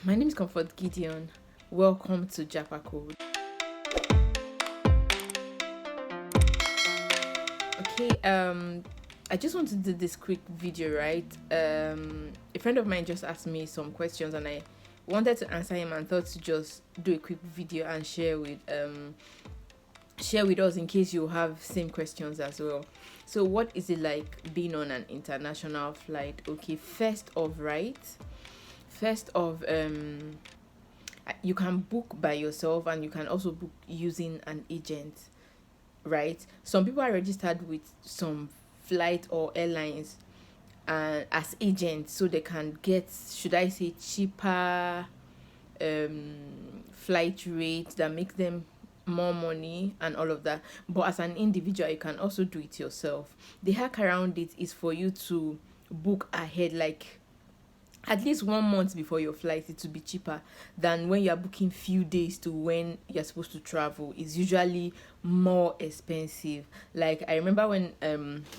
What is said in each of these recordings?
My name is Comfort Gideon. Welcome to Japa Code. Okay, I just want to do this quick video, right? A friend of mine just asked me some questions and I wanted to answer him and thought to just do a quick video and share with us in case you have same questions as well. So what is it like being on an international flight? Okay, first of you can book by yourself and you can also book using an agent, right? Some people are registered with some flight or airlines as agents so they can get, should I say, cheaper flight rates that make them more money and all of that. But as an individual, you can also do it yourself. The hack around it is for you to book ahead, like at least 1 month before your flight. It will be cheaper than when you're booking few days to when you're supposed to travel. It's usually more expensive. Like I remember when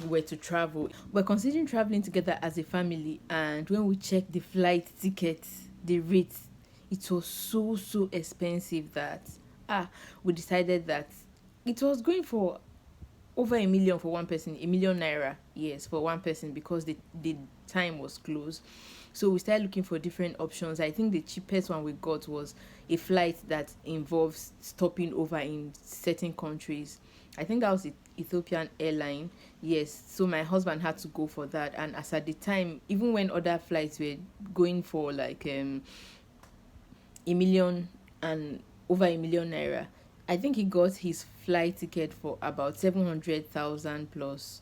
we were to travel, we're considering traveling together as a family, and when we checked the flight tickets, the rates, it was so expensive that we decided that it was going for over 1 million for one person, 1 million naira, yes, for one person, because the time was close. So we started looking for different options. I think the cheapest one we got was a flight that involves stopping over in certain countries. I think that was Ethiopian airline. Yes, so my husband had to go for that, and as at the time, even when other flights were going for like 1 million and over 1 million naira, I think he got his flight ticket for about 700,000 plus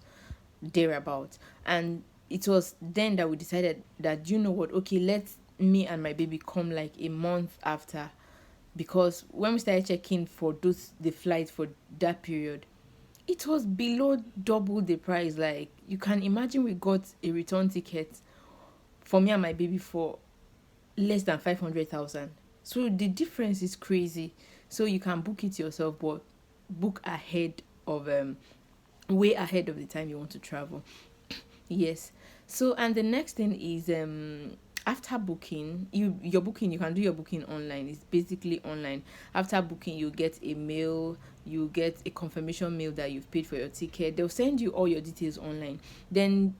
thereabout. And it was then that we decided that, you know what, okay, let me and my baby come like a month after, because when we started checking for the flight for that period, it was below double the price. Like you can imagine, we got a return ticket for me and my baby for less than 500,000. So the difference is crazy. So you can book it yourself, but book ahead of way ahead of the time you want to travel. Yes. So and the next thing is after booking, you can do your booking online. It's basically online. After booking, you get a mail, you get a confirmation mail that you've paid for your ticket. They'll send you all your details online. Then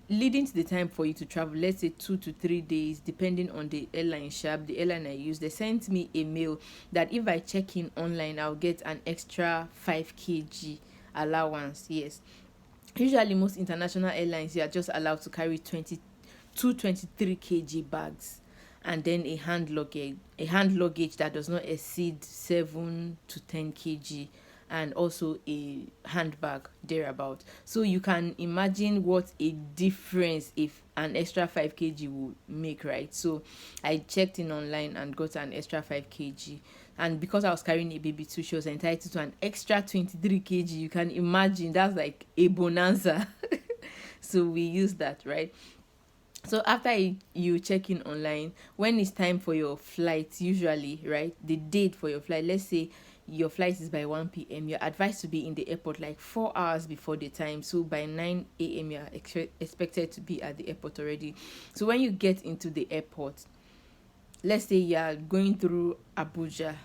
leading to the time for you to travel, let's say 2 to 3 days, depending on the airline sharp, the airline I use, they sent me a mail that if I check in online, I'll get an extra 5 kg allowance. Yes, usually most international airlines, you are just allowed to carry 23 kg bags, and then a hand luggage that does not exceed 7 to 10 kg, and also a handbag thereabout. So you can imagine what a difference if an extra 5 kg would make, right? So I checked in online and got an extra 5 kg, and because I was carrying a baby too, she was entitled to an extra 23 kg. You can imagine, that's like a bonanza. So we use that, right? So after you check in online, when it's time for your flight, usually, right, the date for your flight, let's say your flight is by 1 p.m., you're advised to be in the airport like 4 hours before the time. So by 9 a.m., you're expected to be at the airport already. So when you get into the airport, let's say you're going through Abuja,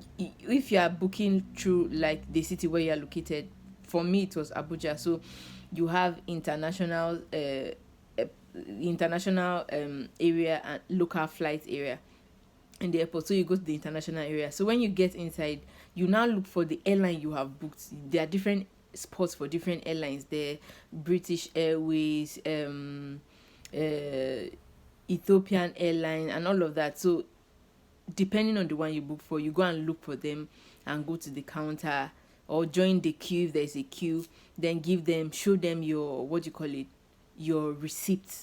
if you are booking through like the city where you're located, for me it was Abuja. So you have international area and local flight area in the airport. So you go to the international area. So when you get inside, you now look for the airline you have booked. There are different spots for different airlines there: British Airways, Ethiopian airline, and all of that. So depending on the one you book for, you go and look for them and go to the counter or join the queue if there's a queue. Then show them your, what do you call it, your receipt,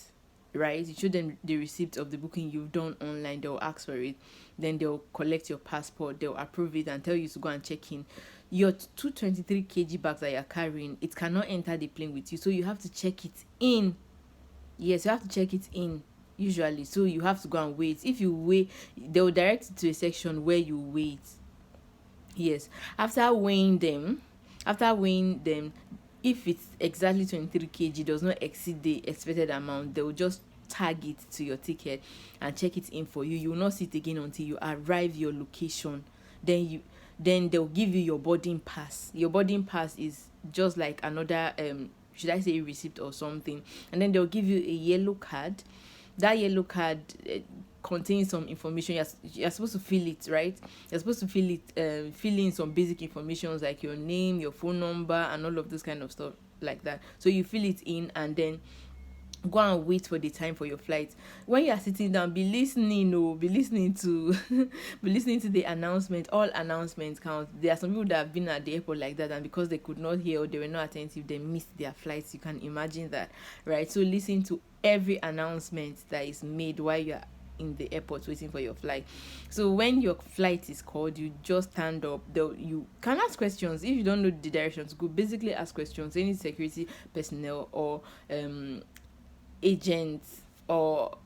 right? You show them the receipt of the booking you've done online. They'll ask for it. Then they'll collect your passport, they'll approve it and tell you to go and check in. Your 223 kg bags that you're carrying, it cannot enter the plane with you, so you have to check it in. Yes, you have to check it in usually. So you have to go and wait. If you wait, they'll direct you to a section where you wait. Yes, after weighing them, if it's exactly 23 kg, does not exceed the expected amount, they'll just tag it to your ticket and check it in for you. You will not see it again until you arrive your location. Then they'll give you your boarding pass. Your boarding pass is just like another should I say receipt or something, and then they'll give you a yellow card. That yellow card contains some information. You're supposed to fill it, right? You're supposed to fill in some basic information like your name, your phone number, and all of this kind of stuff like that. So you fill it in and then go and wait for the time for your flight. When you are sitting down, be listening to be listening to the announcement. All announcements count. There are some people that have been at the airport like that, and because they could not hear or they were not attentive, they missed their flights. You can imagine that, right? So listen to every announcement that is made while you are in the airport waiting for your flight. So when your flight is called, you just stand up. You can ask questions. If you don't know the directions, go basically ask questions. Any security personnel or agents or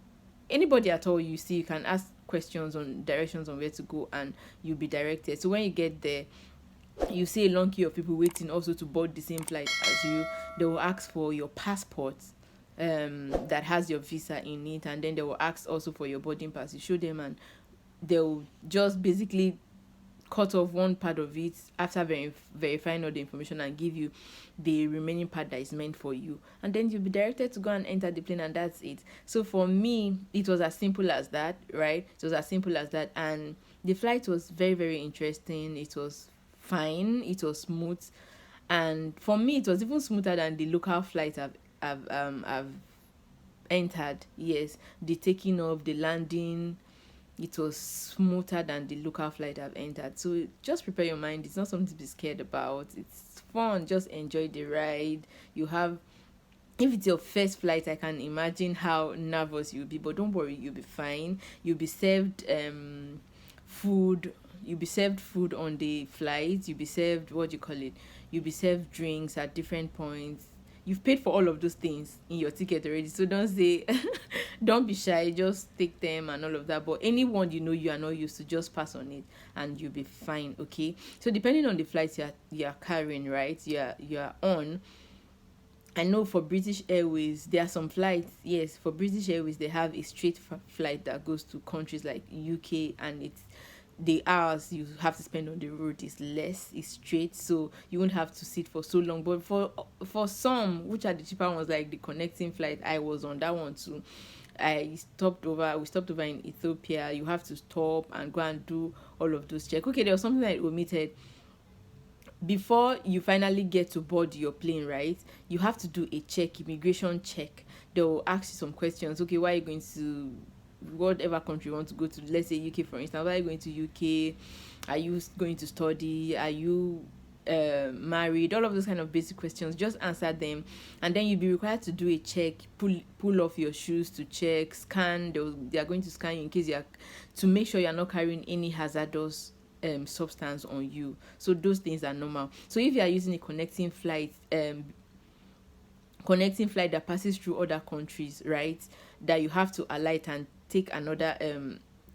anybody at all you see, you can ask questions on directions on where to go and you'll be directed. So when you get there, you see a long queue of people waiting also to board the same flight as you. They will ask for your passport that has your visa in it, and then they will ask also for your boarding pass. You show them and they'll just basically cut off one part of it after verifying all the information and give you the remaining part that is meant for you, and then you'll be directed to go and enter the plane, and that's it. So for me, it was as simple as that, right? It was as simple as that, and the flight was very, very interesting. It was fine, it was smooth, and for me it was even smoother than the local flights I've entered. Yes, the taking off, the landing, it was smoother than the local flight I've entered. So just prepare your mind. It's not something to be scared about. It's fun. Just enjoy the ride. You have, if it's your first flight, I can imagine how nervous you'll be, but don't worry, you'll be fine. You'll be served food. You'll be served food on the flight. You'll be served, what do you call it? You'll be served drinks at different points. You've paid for all of those things in your ticket already, so don't say don't be shy, just take them and all of that. But anyone you are not used to, just pass on it and you'll be fine. Okay, so depending on the flights you're carrying, right, you're on, I know for British Airways there are some flights. Yes, for British Airways they have a straight flight that goes to countries like UK, and it's the hours you have to spend on the road is less, is straight, so you won't have to sit for so long. But for some, which are the cheaper ones, like the connecting flight I was on, that one too, we stopped over in Ethiopia. You have to stop and go and do all of those checks. Okay, there was something I omitted. Before you finally get to board your plane, right, you have to do a immigration check. They'll ask you some questions. Okay, why are you going to whatever country you want to go to? Let's say UK, for instance. Why are you going to UK? Are you going to study? Are you married? All of those kind of basic questions, just answer them, and then you'll be required to do a check. Pull off your shoes to check, scan. They are going to scan you in case to make sure you're not carrying any hazardous substance on you. So those things are normal. So if you are using a connecting flight that passes through other countries, right, that you have to alight and take another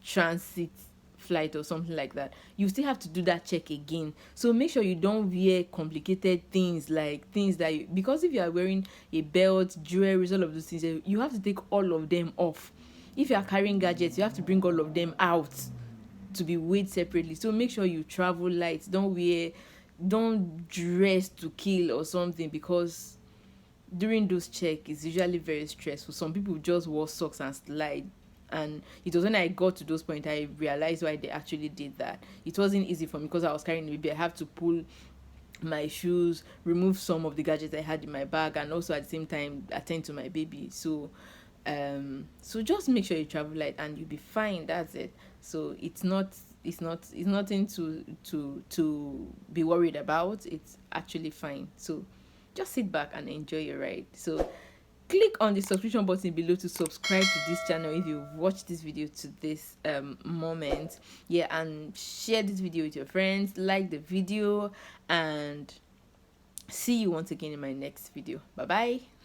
transit flight or something like that, you still have to do that check again. So make sure you don't wear complicated things, like things that because if you are wearing a belt, jewelry, all of those things, you have to take all of them off. If you are carrying gadgets, you have to bring all of them out to be weighed separately. So make sure you travel light. Don't dress to kill or something, because during those checks it's usually very stressful. Some people just wore socks and slide, and it was when I got to those points I realized why they actually did that. It wasn't easy for me because I was carrying a baby. I have to pull my shoes, remove some of the gadgets I had in my bag, and also at the same time attend to my baby. So just make sure you travel light and you'll be fine. That's it. So it's nothing to be worried about. It's actually fine. So just sit back and enjoy your ride. So click on the subscription button below to subscribe to this channel if you've watched this video to this moment. Yeah, and share this video with your friends, like the video, and see you once again in my next video. Bye bye.